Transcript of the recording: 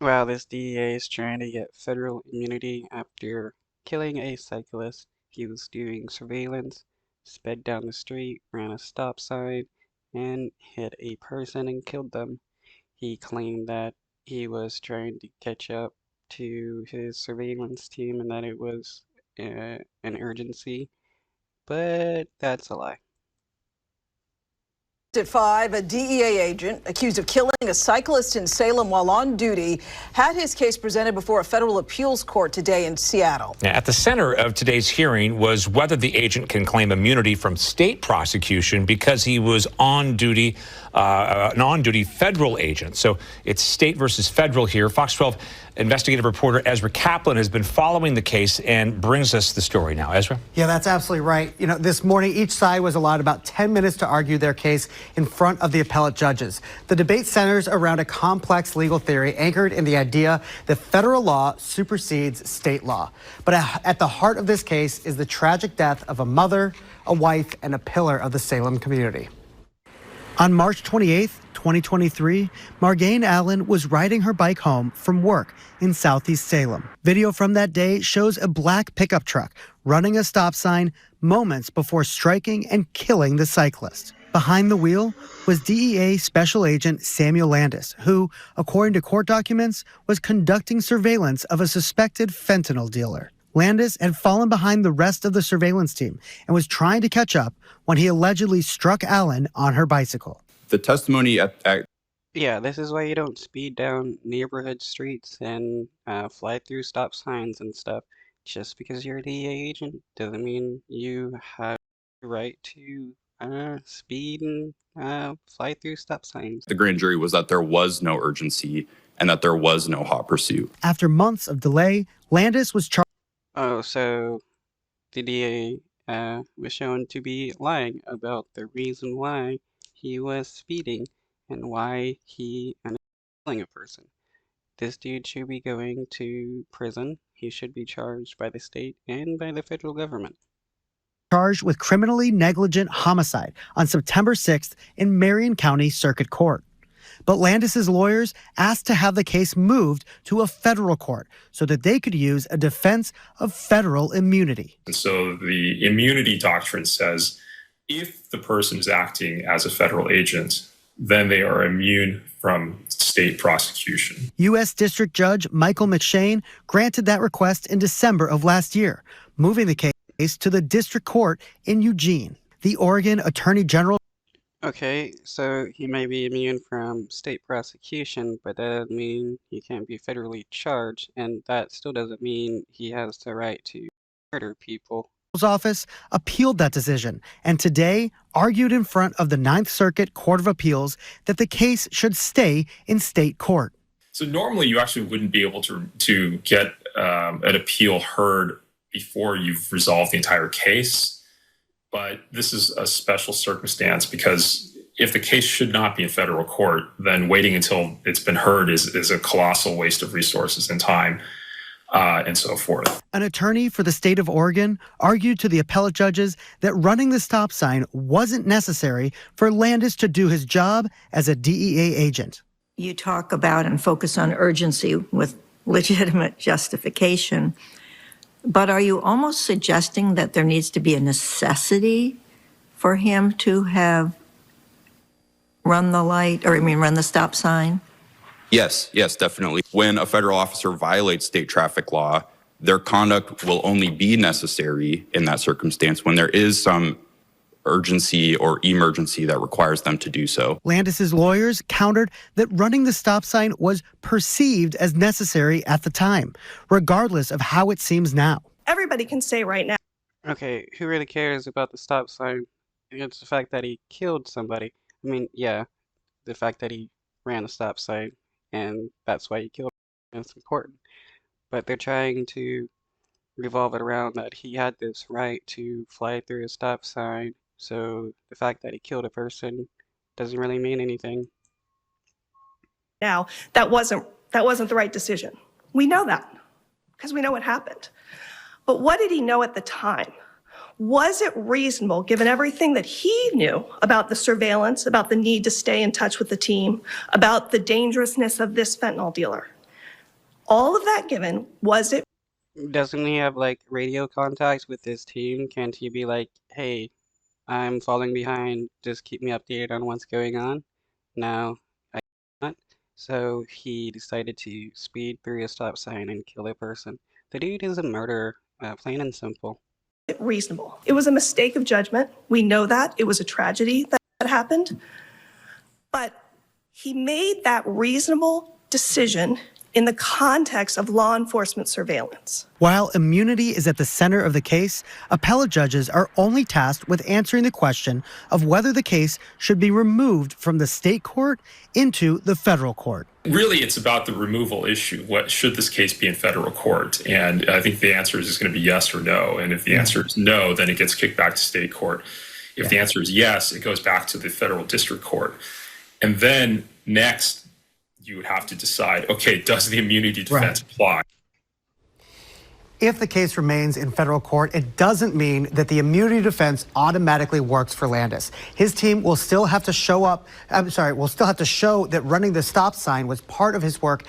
Well, this DEA is trying to get federal immunity after killing a cyclist. He was doing surveillance, sped down the street, ran a stop sign, and hit a person and killed them. He claimed that he was trying to catch up to his surveillance team and that it was an urgency, but that's a lie. At 5, a DEA agent accused of killing a cyclist in Salem while on duty had his case presented before a federal appeals court today in Seattle. Now, at the center of today's hearing was whether the agent can claim immunity from state prosecution because he was on duty, an on-duty federal agent. So it's state versus federal here. Fox 12 investigative reporter Ezra Kaplan has been following the case and brings us the story now. Ezra? Yeah, that's absolutely right. You know, this morning, each side was allowed about 10 minutes to argue their case in front of the appellate judges. The debate centers around a complex legal theory anchored in the idea that federal law supersedes state law. But at the heart of this case is the tragic death of a mother, a wife, and a pillar of the Salem community. On March 28th, 2023, Margane Allen was riding her bike home from work in Southeast Salem. Video from that day shows a black pickup truck running a stop sign moments before striking and killing the cyclist. Behind the wheel was DEA Special Agent Samuel Landis, who, according to court documents, was conducting surveillance of a suspected fentanyl dealer. Landis had fallen behind the rest of the surveillance team and was trying to catch up when he allegedly struck Allen on her bicycle. The testimony at Yeah, this is why you don't speed down neighborhood streets and fly through stop signs and stuff. Just because you're a DEA agent doesn't mean you have the right to speed and fly through stop signs. the grand jury was that there was no urgency and that there was no hot pursuit. After months of delay, Landis was charged. Oh, so the DA was shown to be lying about the reason why he was speeding and why he ended up killing a person. This dude should be going to prison. He should be charged by the state and by the federal government. Charged with criminally negligent homicide on September 6th in Marion County Circuit Court. But Landis's lawyers asked to have the case moved to a federal court so that they could use a defense of federal immunity. And so the immunity doctrine says if the person is acting as a federal agent, then they are immune from state prosecution. U.S. District Judge Michael McShane granted that request in December of last year, moving the case to the district court in Eugene. The Oregon Attorney General. Okay, so he may be immune from state prosecution, but that doesn't mean he can't be federally charged, and that still doesn't mean he has the right to murder people. Office appealed that decision and today argued in front of the Ninth Circuit Court of Appeals that the case should stay in state court. So normally you actually wouldn't be able to get an appeal heard before you've resolved the entire case. But this is a special circumstance because if the case should not be in federal court, then waiting until it's been heard is a colossal waste of resources and time and so forth. An attorney for the state of Oregon argued to the appellate judges that running the stop sign wasn't necessary for Landis to do his job as a DEA agent. You talk about and focus on urgency with legitimate justification. But are you almost suggesting that there needs to be a necessity for him to have run the stop sign? Yes, definitely. When a federal officer violates state traffic law, their conduct will only be necessary in that circumstance when there is some urgency or emergency that requires them to do so. Landis's lawyers countered that running the stop sign was perceived as necessary at the time, regardless of how it seems now. Everybody can say right now. Okay, who really cares about the stop sign? It's the fact that he killed somebody. I mean, yeah, the fact that he ran a stop sign and that's why he killed him is important. But they're trying to revolve it around that he had this right to fly through a stop sign. So the fact that he killed a person doesn't really mean anything. Now, that wasn't the right decision. We know that because we know what happened. But what did he know at the time? Was it reasonable, given everything that he knew about the surveillance, about the need to stay in touch with the team, about the dangerousness of this fentanyl dealer, All of that given, was it Doesn't he have like radio contacts with his team? Can't he be like, hey, I'm falling behind, just keep me updated on what's going on? No, I can't. So he decided to speed through a stop sign and kill a person. The dude is a murderer, plain and simple. reasonable? It was a mistake of judgment. We know that. It was a tragedy that happened. But he made that reasonable decision in the context of law enforcement surveillance. While immunity is at the center of the case, appellate judges are only tasked with answering the question of whether the case should be removed from the state court into the federal court. Really, it's about the removal issue. What should this case be in federal court? And I think the answer is just going to be yes or no. And if the answer is no, then it gets kicked back to state court. If the answer is yes, it goes back to the federal district court. And then next, you would have to decide, okay, does the immunity defense apply? If the case remains in federal court, it doesn't mean that the immunity defense automatically works for Landis. His team will still have to show that running the stop sign was part of his work